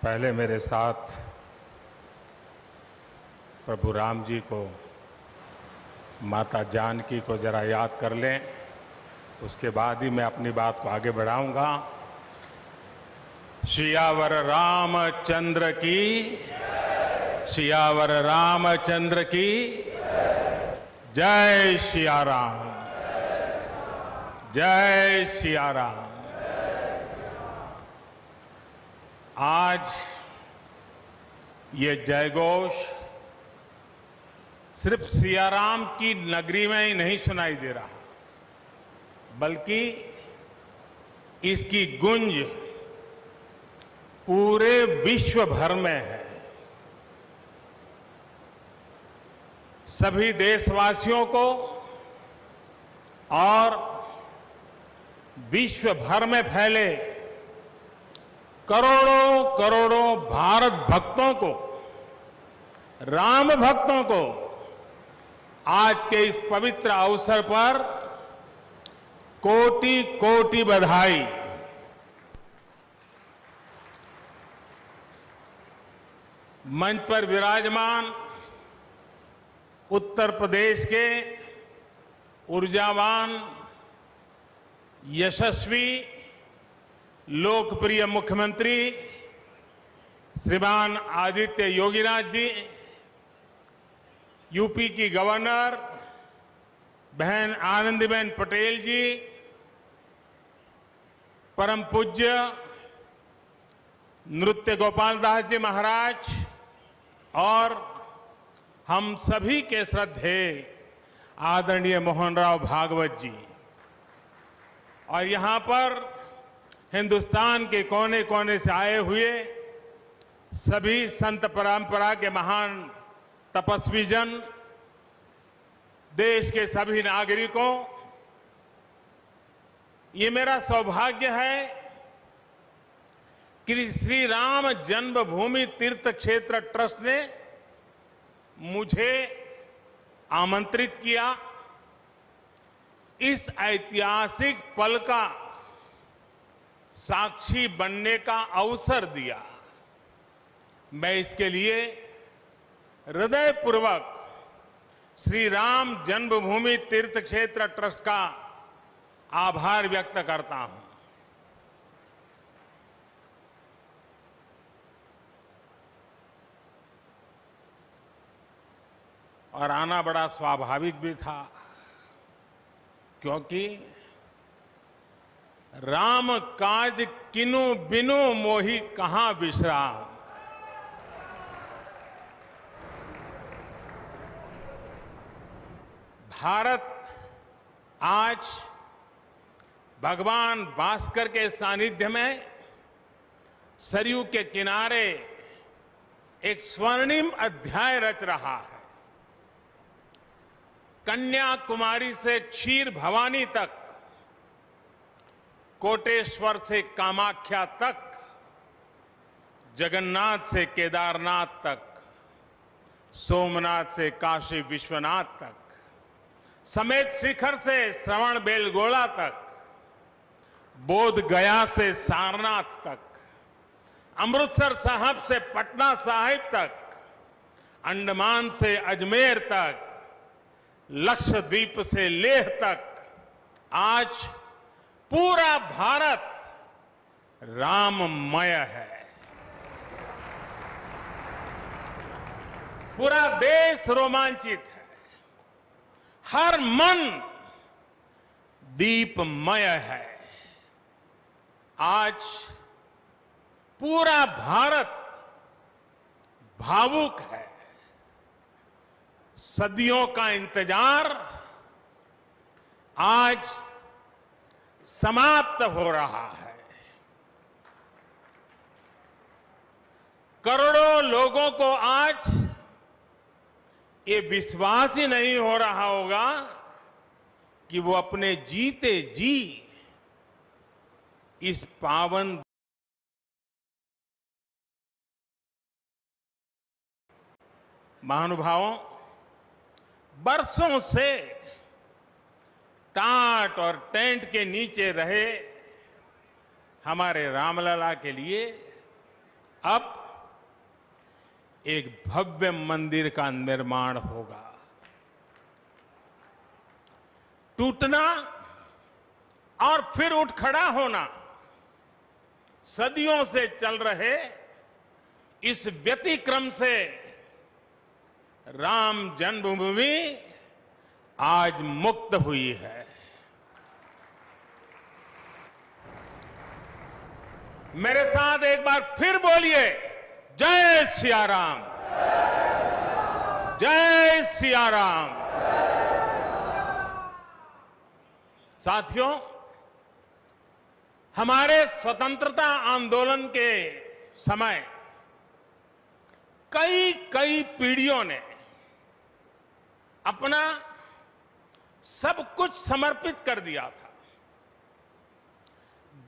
पहले मेरे साथ प्रभु राम जी को, माता जानकी को जरा याद कर लें, उसके बाद ही मैं अपनी बात को आगे बढ़ाऊंगा। सियावर रामचंद्र की, सियावर रामचंद्र की जय सिया राम, जय सिया राम। आज ये जयघोष सिर्फ सियाराम की नगरी में ही नहीं सुनाई दे रहा, बल्कि इसकी गूंज पूरे विश्व भर में है। सभी देशवासियों को और विश्व भर में फैले करोड़ों करोड़ों भारत भक्तों को, राम भक्तों को आज के इस पवित्र अवसर पर कोटि कोटि बधाई। मंच पर विराजमान उत्तर प्रदेश के ऊर्जावान, यशस्वी, लोकप्रिय मुख्यमंत्री श्रीमान आदित्य योगीनाथ जी, यूपी की गवर्नर बहन आनंदीबेन पटेल जी, परम पूज्य नृत्य गोपाल दास जी महाराज और हम सभी के श्रद्धेय आदरणीय मोहनराव भागवत जी, और यहां पर हिंदुस्तान के कोने कोने से आए हुए सभी संत परंपरा के महान तपस्वी जन, देश के सभी नागरिकों, ये मेरा सौभाग्य है कि श्री राम जन्मभूमि तीर्थ क्षेत्र ट्रस्ट ने मुझे आमंत्रित किया, इस ऐतिहासिक पल का साक्षी बनने का अवसर दिया। मैं इसके लिए हृदयपूर्वक श्री राम जन्मभूमि तीर्थ क्षेत्र ट्रस्ट का आभार व्यक्त करता हूं। और आना बड़ा स्वाभाविक भी था, क्योंकि राम काज किनु बिनु मोहि कहां विश्राम। भारत आज भगवान भास्कर के सानिध्य में सरयू के किनारे एक स्वर्णिम अध्याय रच रहा है। कन्याकुमारी से क्षीर भवानी तक, कोटेश्वर से कामाख्या तक, जगन्नाथ से केदारनाथ तक, सोमनाथ से काशी विश्वनाथ तक, समेत शिखर से श्रवण बेलगोला तक, बोध गया से सारनाथ तक, अमृतसर साहब से पटना साहिब तक, अंडमान से अजमेर तक, लक्षद्वीप से लेह तक, आज पूरा भारत राममय है। पूरा देश रोमांचित है, हर मन दीपमय है। आज पूरा भारत भावुक है। सदियों का इंतजार आज समाप्त हो रहा है। करोड़ों लोगों को आज ये विश्वास ही नहीं हो रहा होगा कि वो अपने जीते जी इस पावन महानुभावों, बरसों से टाट और टेंट के नीचे रहे हमारे रामलला के लिए अब एक भव्य मंदिर का निर्माण होगा। टूटना और फिर उठ खड़ा होना, सदियों से चल रहे इस व्यतिक्रम से राम जन्मभूमि आज मुक्त हुई है। मेरे साथ एक बार फिर बोलिए, जय सिया राम, जय सिया राम। साथियों, हमारे स्वतंत्रता आंदोलन के समय कई पीढ़ियों ने अपना सब कुछ समर्पित कर दिया था।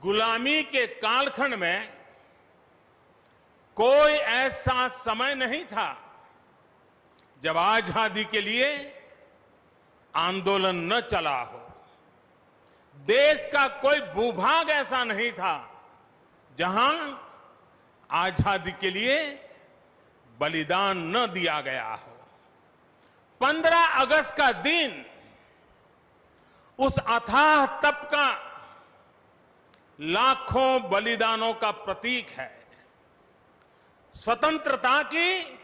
गुलामी के कालखंड में कोई ऐसा समय नहीं था जब आजादी के लिए आंदोलन न चला हो। देश का कोई भूभाग ऐसा नहीं था जहां आजादी के लिए बलिदान न दिया गया हो। 15 अगस्त का दिन उस अथाह तप का, लाखों बलिदानों का प्रतीक है। स्वतंत्रता की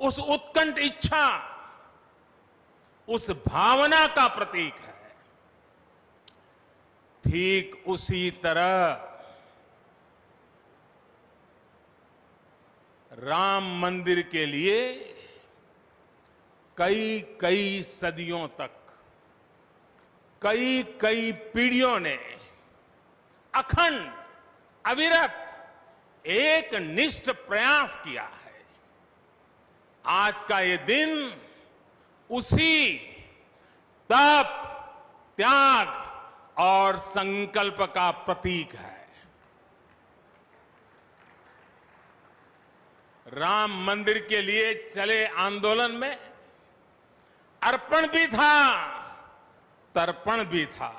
उस उत्कंठ इच्छा, उस भावना का प्रतीक है। ठीक उसी तरह राम मंदिर के लिए कई सदियों तक, कई पीढ़ियों ने अखंड, अविरत एक निष्ठ प्रयास किया है। आज का ये दिन उसी तप, त्याग और संकल्प का प्रतीक है। राम मंदिर के लिए चले आंदोलन में अर्पण भी था, तर्पण भी था,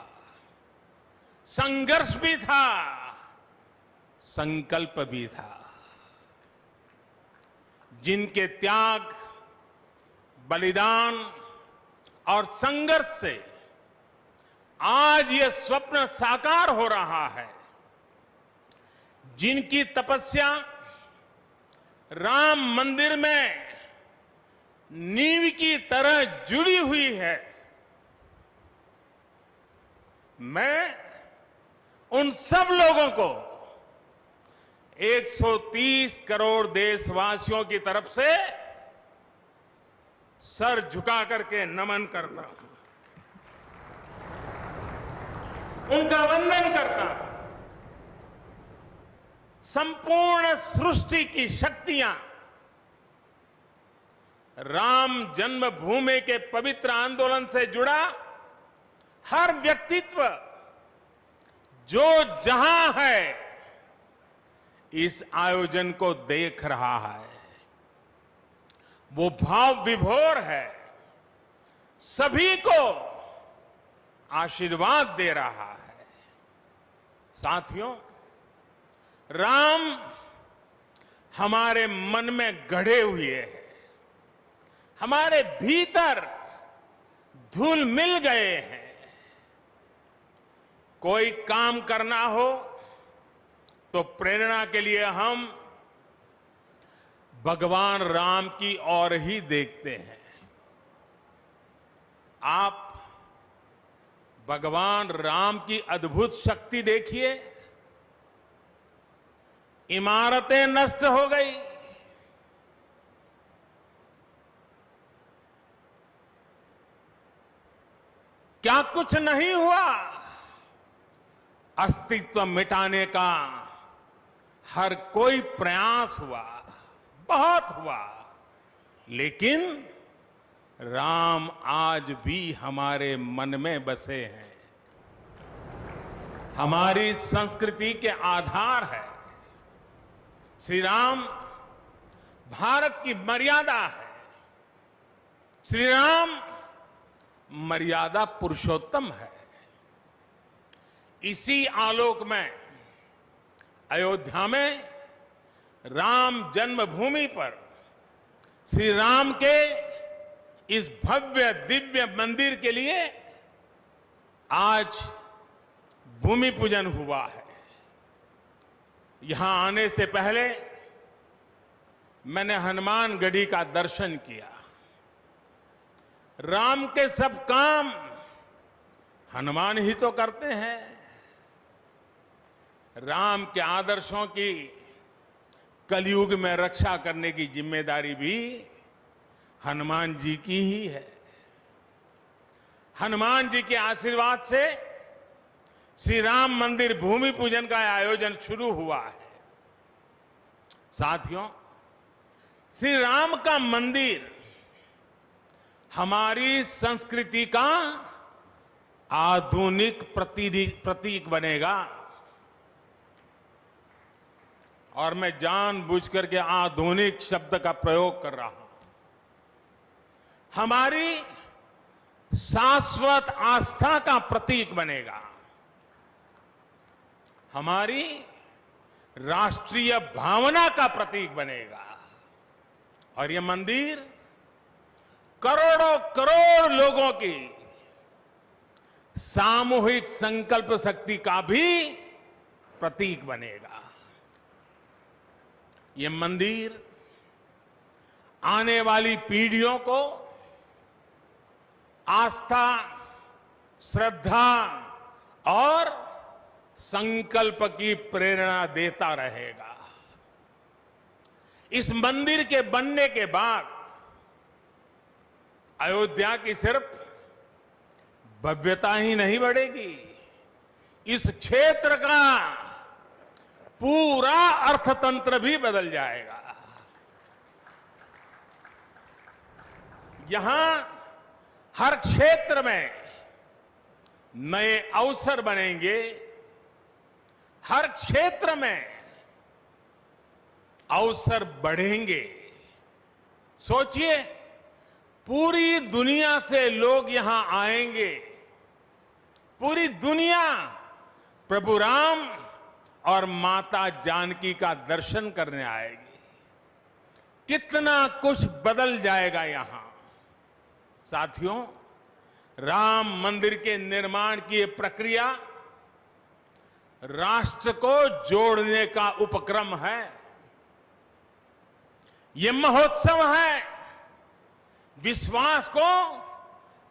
संघर्ष भी था, संकल्प भी था। जिनके त्याग, बलिदान और संघर्ष से आज ये स्वप्न साकार हो रहा है, जिनकी तपस्या राम मंदिर में नींव की तरह जुड़ी हुई है, मैं उन सब लोगों को 130 करोड़ देशवासियों की तरफ से सर झुका करके नमन करता हूं, उनका वंदन करता हूं। संपूर्ण सृष्टि की शक्तियां राम जन्मभूमि के पवित्र आंदोलन से जुड़ा हर व्यक्तित्व जो जहां है इस आयोजन को देख रहा है, वो भाव विभोर है, सभी को आशीर्वाद दे रहा है। साथियों, राम हमारे मन में गढ़े हुए हैं, हमारे भीतर धुल मिल गए हैं। कोई काम करना हो तो प्रेरणा के लिए हम भगवान राम की ओर ही देखते हैं। आप भगवान राम की अद्भुत शक्ति देखिए। इमारतें नष्ट हो गई, क्या कुछ नहीं हुआ? अस्तित्व मिटाने का हर कोई प्रयास हुआ, बहुत हुआ, लेकिन राम आज भी हमारे मन में बसे हैं, हमारी संस्कृति के आधार है। श्री राम भारत की मर्यादा है। श्री राम मर्यादा पुरुषोत्तम है। इसी आलोक में अयोध्या में राम जन्मभूमि पर श्री राम के इस भव्य दिव्य मंदिर के लिए आज भूमि पूजन हुआ है। यहां आने से पहले मैंने हनुमान गढ़ी का दर्शन किया। राम के सब काम हनुमान ही तो करते हैं। राम के आदर्शों की कलयुग में रक्षा करने की जिम्मेदारी भी हनुमान जी की ही है। हनुमान जी के आशीर्वाद से श्री राम मंदिर भूमि पूजन का आयोजन शुरू हुआ है। साथियों, श्री राम का मंदिर हमारी संस्कृति का आधुनिक प्रतीक बनेगा। और मैं जानबूझकर के आधुनिक शब्द का प्रयोग कर रहा हूं। हमारी शाश्वत आस्था का प्रतीक बनेगा। हमारी राष्ट्रीय भावना का प्रतीक बनेगा। और यह मंदिर करोड़ों करोड़ लोगों की सामूहिक संकल्प शक्ति का भी प्रतीक बनेगा। यह मंदिर आने वाली पीढ़ियों को आस्था, श्रद्धा और संकल्प की प्रेरणा देता रहेगा। इस मंदिर के बनने के बाद अयोध्या की सिर्फ भव्यता ही नहीं बढ़ेगी, इस क्षेत्र का पूरा अर्थतंत्र भी बदल जाएगा। यहां हर क्षेत्र में नए अवसर बनेंगे। हर क्षेत्र में अवसर बढ़ेंगे। सोचिए, पूरी दुनिया से लोग यहां आएंगे। पूरी दुनिया प्रभु राम और माता जानकी का दर्शन करने आएगी। कितना कुछ बदल जाएगा यहां। साथियों, राम मंदिर के निर्माण की ये प्रक्रिया राष्ट्र को जोड़ने का उपक्रम है। ये महोत्सव है विश्वास को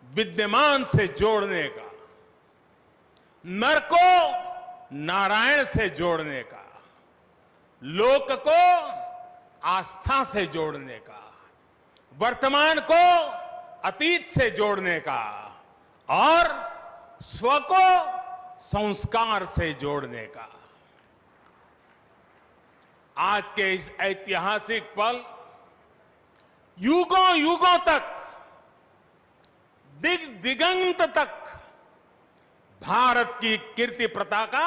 विद्यमान से जोड़ने का, नर को नारायण से जोड़ने का, लोक को आस्था से जोड़ने का, वर्तमान को अतीत से जोड़ने का और स्व को संस्कार से जोड़ने का। आज के इस ऐतिहासिक पल युगों युगों तक, दिग दिगंत तक भारत की कीर्ति पताका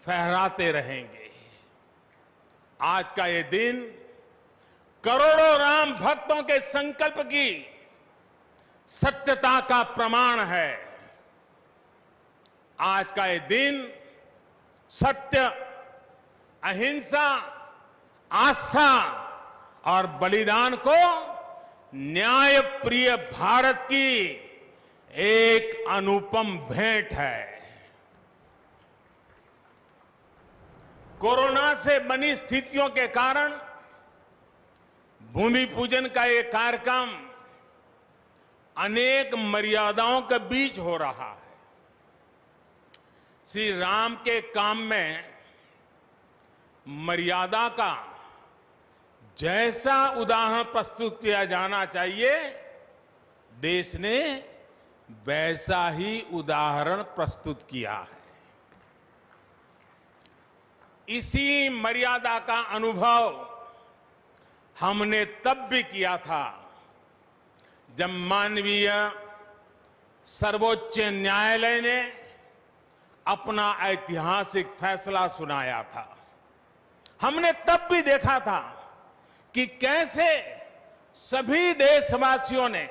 फहराते रहेंगे। आज का ये दिन करोड़ों राम भक्तों के संकल्प की सत्यता का प्रमाण है। आज का ये दिन सत्य, अहिंसा, आस्था और बलिदान को न्याय प्रिय भारत की एक अनुपम भेंट है। कोरोना से बनी स्थितियों के कारण भूमि पूजन का ये कार्यक्रम अनेक मर्यादाओं के बीच हो रहा है। श्री राम के काम में मर्यादा का जैसा उदाहरण प्रस्तुत किया जाना चाहिए, देश ने वैसा ही उदाहरण प्रस्तुत किया है। इसी मर्यादा का अनुभव हमने तब भी किया था जब मानवीय सर्वोच्च न्यायालय ने अपना ऐतिहासिक फैसला सुनाया था। हमने तब भी देखा था कि कैसे सभी देशवासियों ने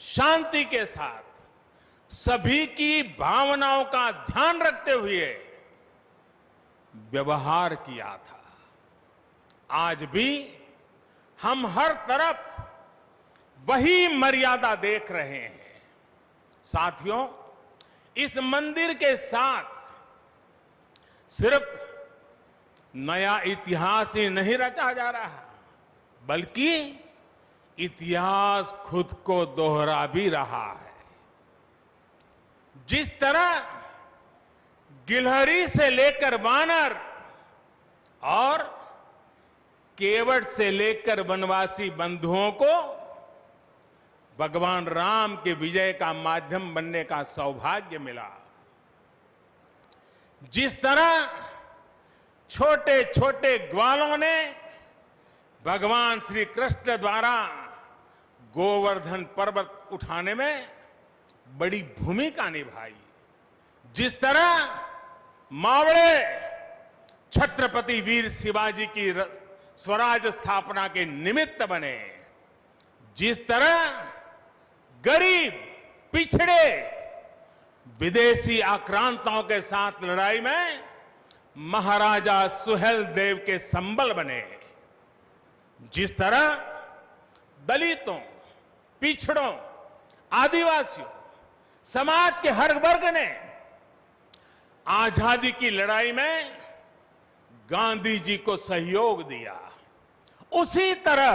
शांति के साथ सभी की भावनाओं का ध्यान रखते हुए व्यवहार किया था। आज भी हम हर तरफ वही मर्यादा देख रहे हैं। साथियों, इस मंदिर के साथ सिर्फ नया इतिहास ही नहीं रचा जा रहा, बल्कि इतिहास खुद को दोहरा भी रहा है। जिस तरह गिलहरी से लेकर वानर और केवट से लेकर वनवासी बंधुओं को भगवान राम के विजय का माध्यम बनने का सौभाग्य मिला, जिस तरह छोटे छोटे ग्वालों ने भगवान श्री कृष्ण द्वारा गोवर्धन पर्वत उठाने में बड़ी भूमिका निभाई, जिस तरह मावड़े छत्रपति वीर शिवाजी की स्वराज स्थापना के निमित्त बने, जिस तरह गरीब पिछड़े विदेशी आक्रांताओं के साथ लड़ाई में महाराजा सुहेल देव के संबल बने, जिस तरह दलितों, पिछड़ों, आदिवासियों, समाज के हर वर्ग ने आजादी की लड़ाई में गांधी जी को सहयोग दिया, उसी तरह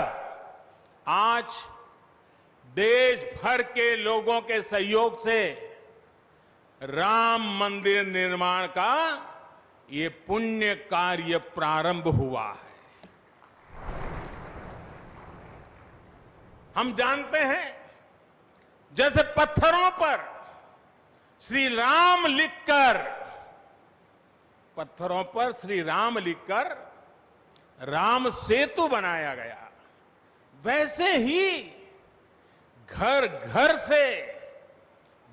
आज देश भर के लोगों के सहयोग से राम मंदिर निर्माण का ये पुण्य कार्य प्रारंभ हुआ है। हम जानते हैं, जैसे पत्थरों पर श्री राम लिखकर राम सेतु बनाया गया, वैसे ही घर घर से,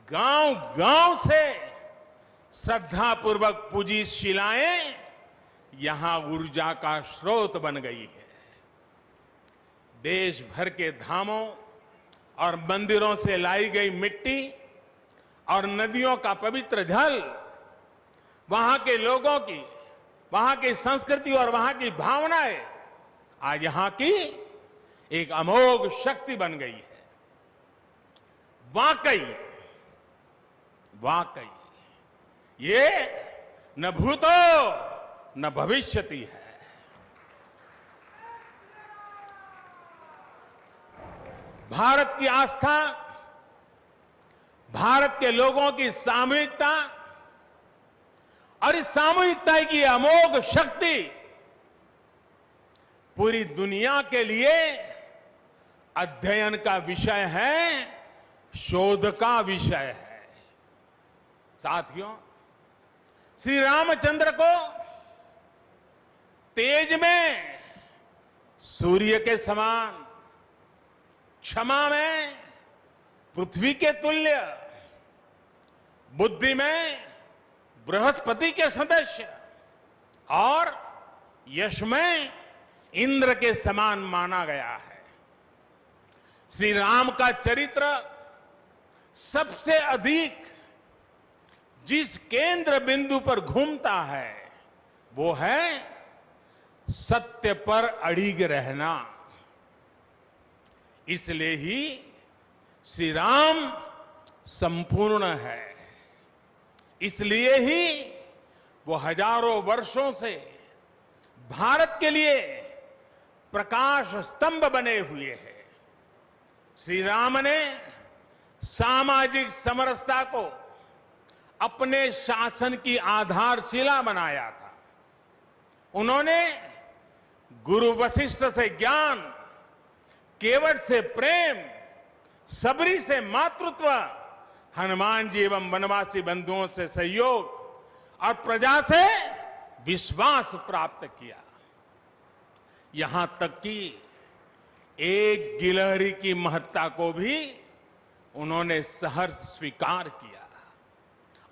गांव गांव से श्रद्धापूर्वक पूजी शिलाएं यहां ऊर्जा का स्रोत बन गई है। देश भर के धामों और मंदिरों से लाई गई मिट्टी और नदियों का पवित्र जल वहां के लोगों की, वहां की संस्कृति और वहां की भावनाएं आज यहां की एक अमोघ शक्ति बन गई है। वाकई ये न भूतो न भविष्यति है। भारत की आस्था, भारत के लोगों की सामूहिकता और इस सामूहिकता की अमोघ शक्ति पूरी दुनिया के लिए अध्ययन का विषय है, शोध का विषय है। साथियों, श्री रामचंद्र को तेज में सूर्य के समान, क्षमा में पृथ्वी के तुल्य, बुद्धि में बृहस्पति के सदस्य और यश में इंद्र के समान माना गया है। श्री राम का चरित्र सबसे अधिक जिस केंद्र बिंदु पर घूमता है वो है सत्य पर अड़िग रहना। इसलिए ही श्री राम संपूर्ण है, इसलिए ही वो हजारों वर्षों से भारत के लिए प्रकाश स्तंभ बने हुए हैं। श्री राम ने सामाजिक समरसता को अपने शासन की आधारशिला बनाया था। उन्होंने गुरु वशिष्ठ से ज्ञान, केवट से प्रेम, सबरी से मातृत्व, हनुमान जी एवं वनवासी बंधुओं से सहयोग और प्रजा से विश्वास प्राप्त किया। यहां तक कि एक गिलहरी की महत्ता को भी उन्होंने सहर्ष स्वीकार किया।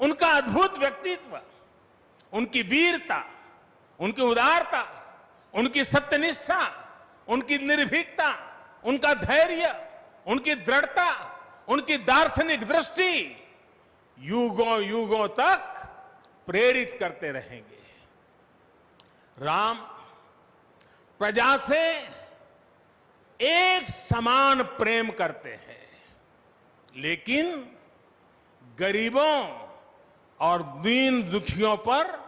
उनका अद्भुत व्यक्तित्व, उनकी वीरता, उनकी उदारता, उनकी सत्यनिष्ठा, उनकी निर्भीकता, उनका धैर्य, उनकी दृढ़ता, उनकी दार्शनिक दृष्टि युगों युगों तक प्रेरित करते रहेंगे। राम प्रजा से एक समान प्रेम करते हैं, लेकिन गरीबों और दीन दुखियों पर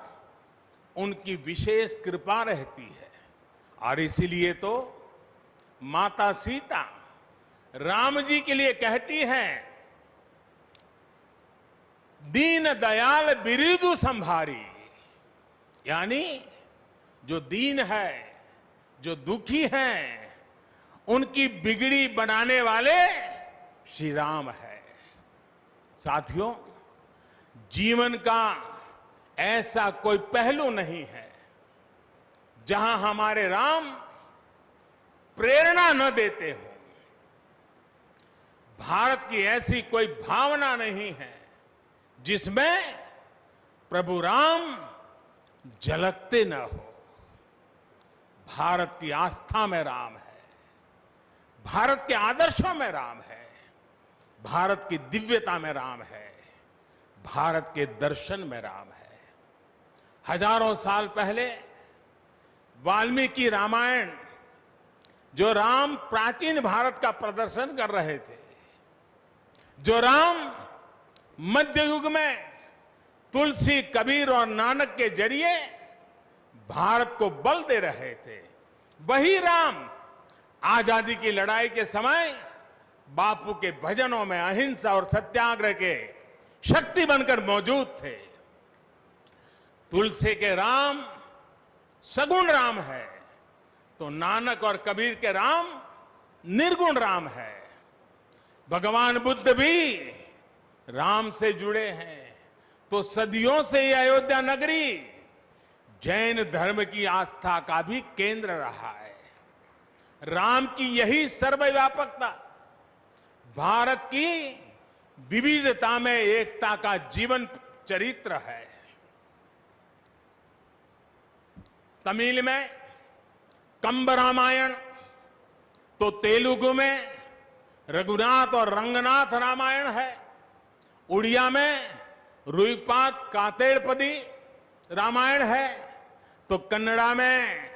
उनकी विशेष कृपा रहती है। और इसीलिए तो माता सीता राम जी के लिए कहती हैं, दीन दयाल बिरिदु संभारी, यानी जो दीन है, जो दुखी हैं, उनकी बिगड़ी बनाने वाले श्री राम है। साथियों, जीवन का ऐसा कोई पहलू नहीं है जहां हमारे राम प्रेरणा न देते हो। भारत की ऐसी कोई भावना नहीं है जिसमें प्रभु राम झलकते न हो। भारत की आस्था में राम है, भारत के आदर्शों में राम है, भारत की दिव्यता में राम है, भारत के दर्शन में राम है। हजारों साल पहले वाल्मीकि रामायण, जो राम प्राचीन भारत का प्रदर्शन कर रहे थे, जो राम मध्य युग में तुलसी, कबीर और नानक के जरिए भारत को बल दे रहे थे, वही राम आजादी की लड़ाई के समय बापू के भजनों में अहिंसा और सत्याग्रह के शक्ति बनकर मौजूद थे। तुलसी के राम सगुण राम है, तो नानक और कबीर के राम निर्गुण राम है। भगवान बुद्ध भी राम से जुड़े हैं, तो सदियों से ये अयोध्या नगरी जैन धर्म की आस्था का भी केंद्र रहा है। राम की यही सर्वव्यापकता भारत की विविधता में एकता का जीवन चरित्र है। तमिल में कंब रामायण, तो तेलुगु में रघुनाथ और रंगनाथ रामायण है। उड़िया में रुईपात कातेड़पदी रामायण है, तो कन्नड़ा में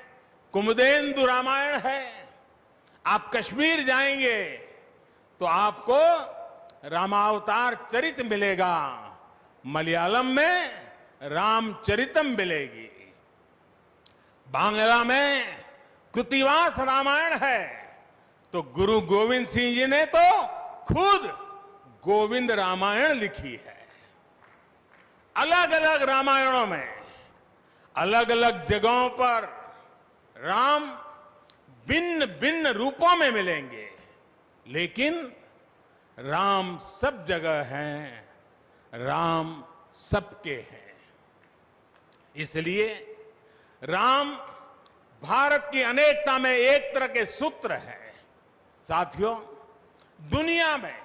कुमुदेंदु रामायण है। आप कश्मीर जाएंगे तो आपको रामावतार चरित मिलेगा, मलयालम में रामचरितम मिलेगी, बांग्ला में कृतिवास रामायण है, तो गुरु गोविंद सिंह जी ने तो खुद गोविंद रामायण लिखी है। अलग अलग रामायणों में अलग अलग जगहों पर राम भिन्न भिन्न रूपों में मिलेंगे, लेकिन राम सब जगह हैं, राम सबके हैं। इसलिए राम भारत की अनेकता में एक तरह के सूत्र है। साथियों, दुनिया में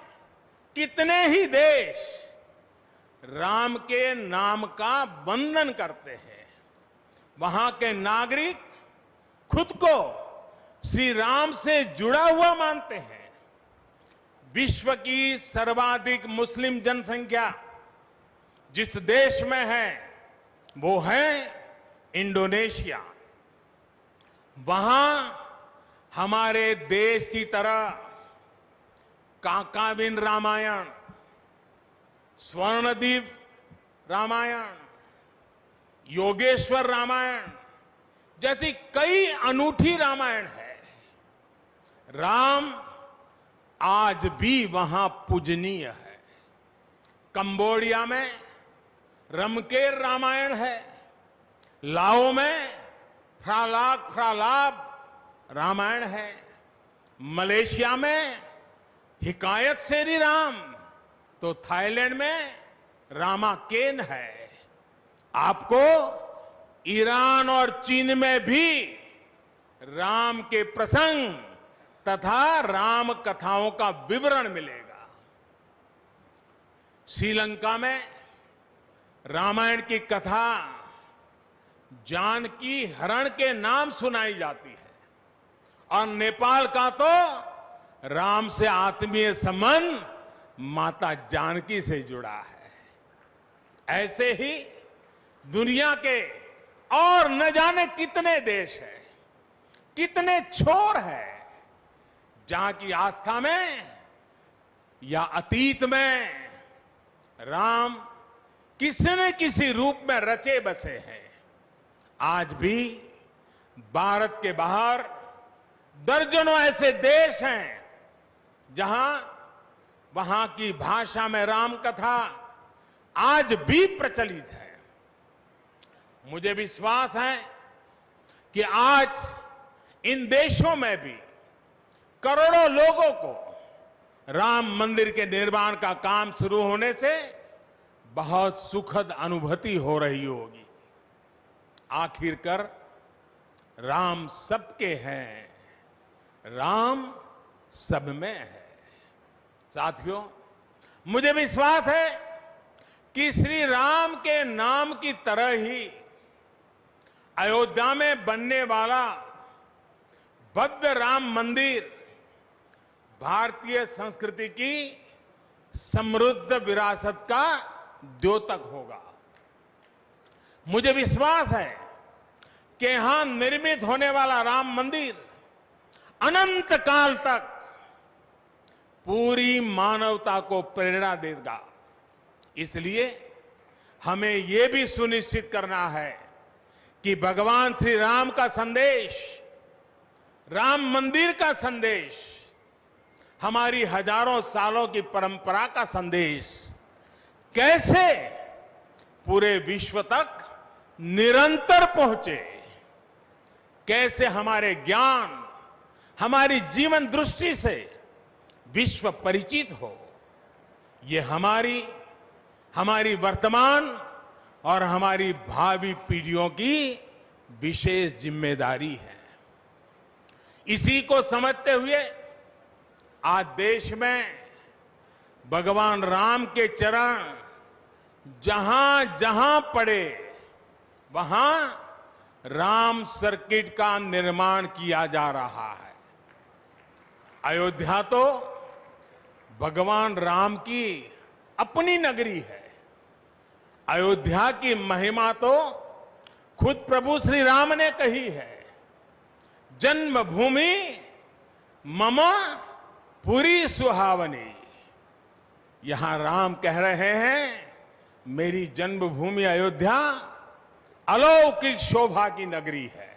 कितने ही देश राम के नाम का वंदन करते हैं, वहां के नागरिक खुद को श्री राम से जुड़ा हुआ मानते हैं। विश्व की सर्वाधिक मुस्लिम जनसंख्या जिस देश में है वो है इंडोनेशिया। वहां हमारे देश की तरह काकाविन रामायण, स्वर्णदीप रामायण, योगेश्वर रामायण जैसी कई अनूठी रामायण है। राम आज भी वहां पूजनीय है। कंबोडिया में रमकेर रामायण है, लाओ में फ्रालाब रामायण है, मलेशिया में हिकायत शेरी राम, तो थाईलैंड में रामाकेन है। आपको ईरान और चीन में भी राम के प्रसंग तथा राम कथाओं का विवरण मिलेगा। श्रीलंका में रामायण की कथा जानकी हरण के नाम सुनाई जाती है, और नेपाल का तो राम से आत्मीय संबंध माता जानकी से जुड़ा है। ऐसे ही दुनिया के और न जाने कितने देश हैं कितने छोर हैं जहां की आस्था में या अतीत में राम किसी न किसी रूप में रचे बसे हैं। आज भी भारत के बाहर दर्जनों ऐसे देश हैं जहां वहां की भाषा में राम कथा आज भी प्रचलित है। मुझे विश्वास है कि आज इन देशों में भी करोड़ों लोगों को राम मंदिर के निर्माण का काम शुरू होने से बहुत सुखद अनुभूति हो रही होगी। आखिरकार राम सबके हैं, राम सब में है। साथियों, मुझे विश्वास है कि श्री राम के नाम की तरह ही अयोध्या में बनने वाला भव्य राम मंदिर भारतीय संस्कृति की समृद्ध विरासत का द्योतक होगा। मुझे विश्वास है कि यहां निर्मित होने वाला राम मंदिर अनंत काल तक पूरी मानवता को प्रेरणा देगा। इसलिए हमें यह भी सुनिश्चित करना है कि भगवान श्री राम का संदेश, राम मंदिर का संदेश, हमारी हजारों सालों की परंपरा का संदेश कैसे पूरे विश्व तक निरंतर पहुंचे, कैसे हमारे ज्ञान, हमारी जीवन दृष्टि से विश्व परिचित हो, ये हमारी वर्तमान और हमारी भावी पीढ़ियों की विशेष जिम्मेदारी है। इसी को समझते हुए आज देश में भगवान राम के चरण जहां जहां पड़े वहां राम सर्किट का निर्माण किया जा रहा है। अयोध्या तो भगवान राम की अपनी नगरी है। अयोध्या की महिमा तो खुद प्रभु श्री राम ने कही है। जन्मभूमि मम पुरी सुहावनी। यहां राम कह रहे हैं, मेरी जन्मभूमि अयोध्या अलौकिक शोभा की नगरी है।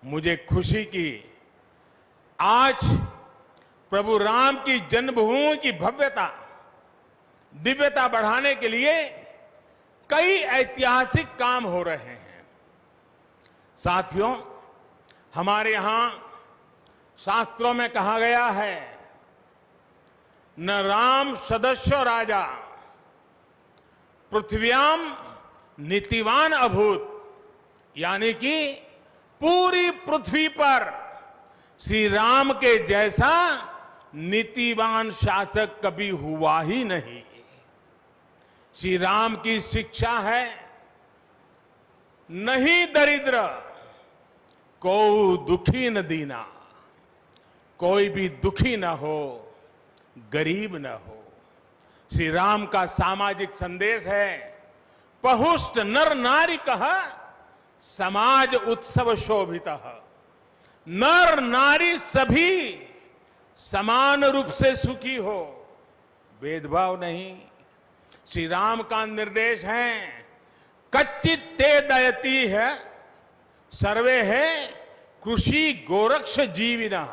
मुझे खुशी की आज प्रभु राम की जन्मभूमि की भव्यता, दिव्यता बढ़ाने के लिए कई ऐतिहासिक काम हो रहे हैं। साथियों, हमारे यहां शास्त्रों में कहा गया है, न राम सदस्यो राजा पृथ्व्याम नीतिवान अभूत। यानी कि पूरी पृथ्वी पर श्री राम के जैसा नीतिवान शासक कभी हुआ ही नहीं। श्री राम की शिक्षा है, नहीं दरिद्र को दुखी न दीना। कोई भी दुखी न हो, गरीब न हो। श्री राम का सामाजिक संदेश है, पहुष्ट नर नारी कह समाज उत्सव शोभितः। नर नारी सभी समान रूप से सुखी हो, भेदभाव नहीं। श्री राम का निर्देश है, कच्चित ते दयती है सर्वे है कृषि गोरक्ष जीविना।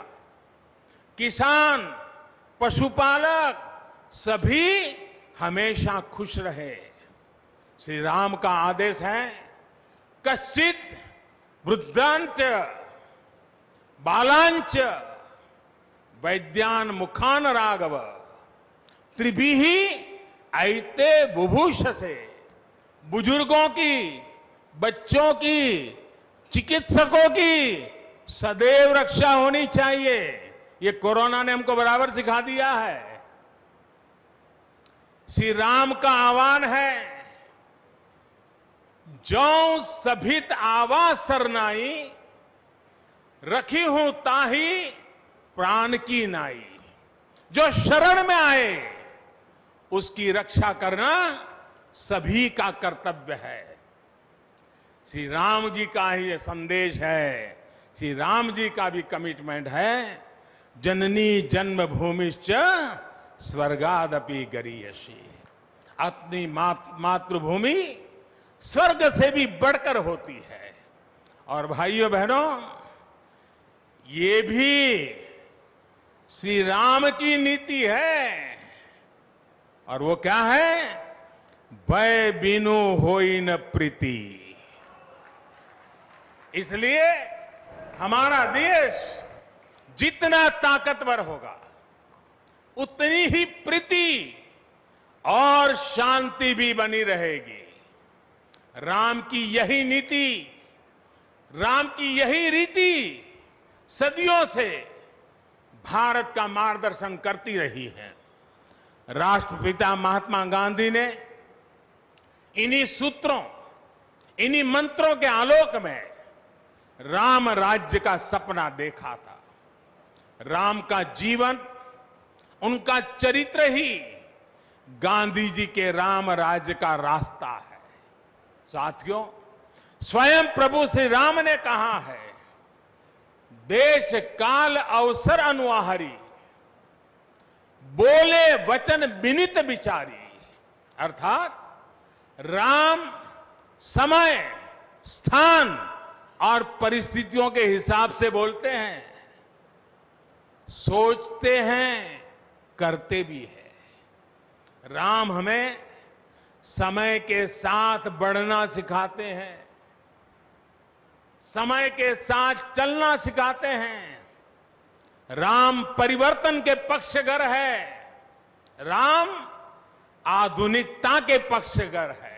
किसान, पशुपालक सभी हमेशा खुश रहे। श्री राम का आदेश है, कश्चित वृद्धांच बालांच वैद्यान मुखान राघव त्रिभिहि ऐते बुभूष से। बुजुर्गों की, बच्चों की, चिकित्सकों की सदैव रक्षा होनी चाहिए। ये कोरोना ने हमको बराबर सिखा दिया है। श्री राम का आह्वान है, जो सभित आवा सरनाई रखी हूं ताही प्राण की नाई। जो शरण में आए उसकी रक्षा करना सभी का कर्तव्य है। श्री राम जी का ही ये संदेश है, श्री राम जी का भी कमिटमेंट है, जननी जन्मभूमिश्च स्वर्गादपि गरीयसी। अपनी मातृभूमि स्वर्ग से भी बढ़कर होती है। और भाइयों बहनों, ये भी श्री राम की नीति है। और वो क्या है? भय बिनु होई न प्रीति। इसलिए हमारा देश जितना ताकतवर होगा, उतनी ही प्रीति और शांति भी बनी रहेगी। राम की यही नीति, राम की यही रीति सदियों से भारत का मार्गदर्शन करती रही है। राष्ट्रपिता महात्मा गांधी ने इन्हीं सूत्रों, इन्हीं मंत्रों के आलोक में राम राज्य का सपना देखा था। राम का जीवन, उनका चरित्र ही गांधी जी के राम राज्य का रास्ता है। साथियों, स्वयं प्रभु श्री राम ने कहा है, देश काल अवसर अनुआहारी, बोले वचन विनित विचारी। अर्थात राम समय, स्थान और परिस्थितियों के हिसाब से बोलते हैं, सोचते हैं, करते भी है। राम हमें समय के साथ बढ़ना सिखाते हैं, समय के साथ चलना सिखाते हैं। राम परिवर्तन के पक्षगर है, राम आधुनिकता के पक्षगर है।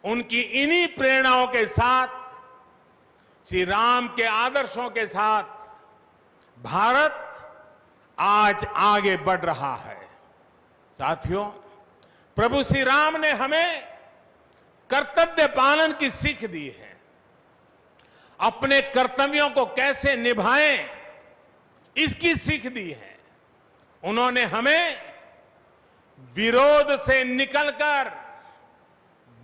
उनकी इन्हीं प्रेरणाओं के साथ, श्री राम के आदर्शों के साथ भारत आज आगे बढ़ रहा है। साथियों, प्रभु श्री राम ने हमें कर्तव्य पालन की सीख दी है। अपने कर्तव्यों को कैसे निभाएं, इसकी सीख दी है। उन्होंने हमें विरोध से निकलकर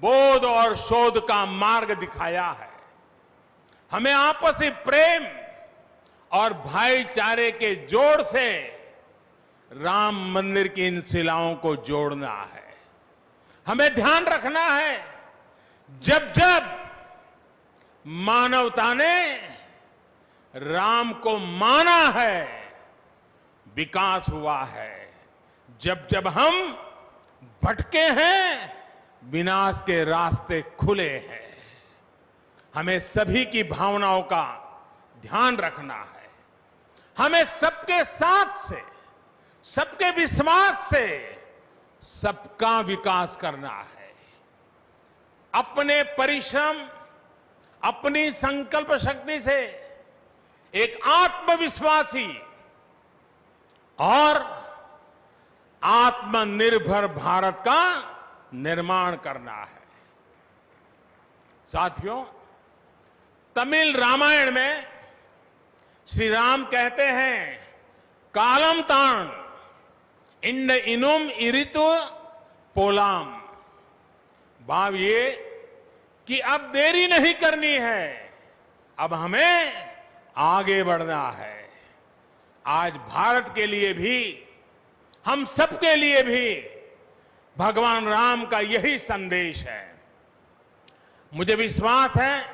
बोध और शोध का मार्ग दिखाया है। हमें आपसी प्रेम और भाईचारे के जोड़ से राम मंदिर की इन शिलाओं को जोड़ना है। हमें ध्यान रखना है, जब जब मानवता ने राम को माना है, विकास हुआ है। जब जब हम भटके हैं, विनाश के रास्ते खुले हैं। हमें सभी की भावनाओं का ध्यान रखना है। हमें सबके साथ से, सबके विश्वास से सबका विकास करना है। अपने परिश्रम, अपनी संकल्प शक्ति से एक आत्मविश्वासी और आत्मनिर्भर भारत का निर्माण करना है। साथियों, तमिल रामायण में श्री राम कहते हैं, कालम तान इंड इनुम इरितु पोलाम। भाव ये कि अब देरी नहीं करनी है, अब हमें आगे बढ़ना है। आज भारत के लिए भी, हम सबके लिए भी भगवान राम का यही संदेश है। मुझे विश्वास है,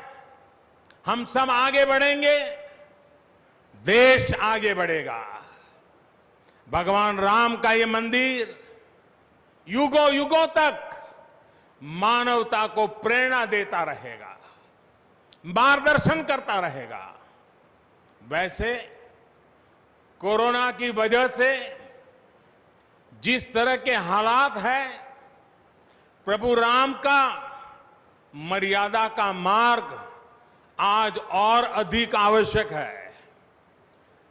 हम सब आगे बढ़ेंगे, देश आगे बढ़ेगा। भगवान राम का ये मंदिर युगों युगों तक मानवता को प्रेरणा देता रहेगा, मार्गदर्शन करता रहेगा। वैसे कोरोना की वजह से जिस तरह के हालात हैं, प्रभु राम का मर्यादा का मार्ग आज और अधिक आवश्यक है।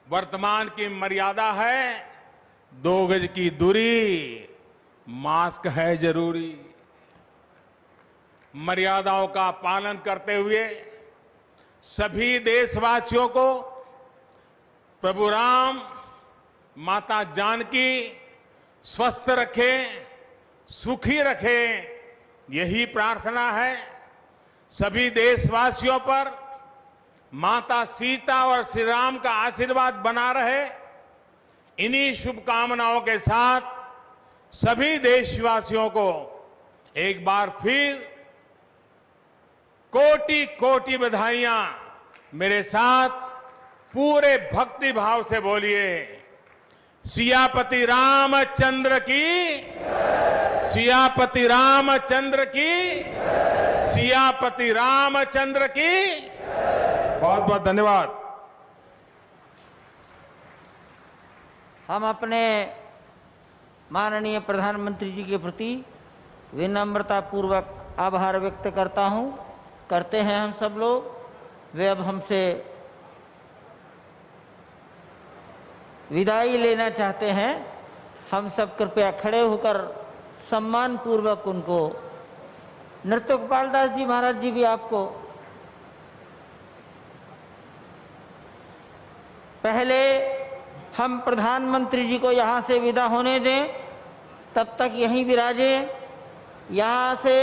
वर्तमान की मर्यादा है 2 गज की दूरी, मास्क है जरूरी। मर्यादाओं का पालन करते हुए सभी देशवासियों को प्रभु राम, माता जानकी स्वस्थ रखें, सुखी रखें, यही प्रार्थना है। सभी देशवासियों पर माता सीता और श्री राम का आशीर्वाद बना रहे, इन्हीं शुभकामनाओं के साथ सभी देशवासियों को एक बार फिर कोटि कोटि बधाइयां। मेरे साथ पूरे भक्ति भाव से बोलिए, सियापति रामचंद्र की, सियापति रामचंद्र की, सियापति रामचंद्र की। बहुत बहुत धन्यवाद। हम अपने माननीय प्रधानमंत्री जी के प्रति विनम्रता पूर्वक आभार व्यक्त करते हैं हम सब लोग। वे अब हमसे विदाई लेना चाहते हैं। हम सब कृपया खड़े होकर सम्मान पूर्वक उनको, नृत्य गोपाल दास जी महाराज जी भी आपको पहले हम प्रधानमंत्री जी को यहाँ से विदा होने दें, तब तक यहीं विराजे। यहाँ से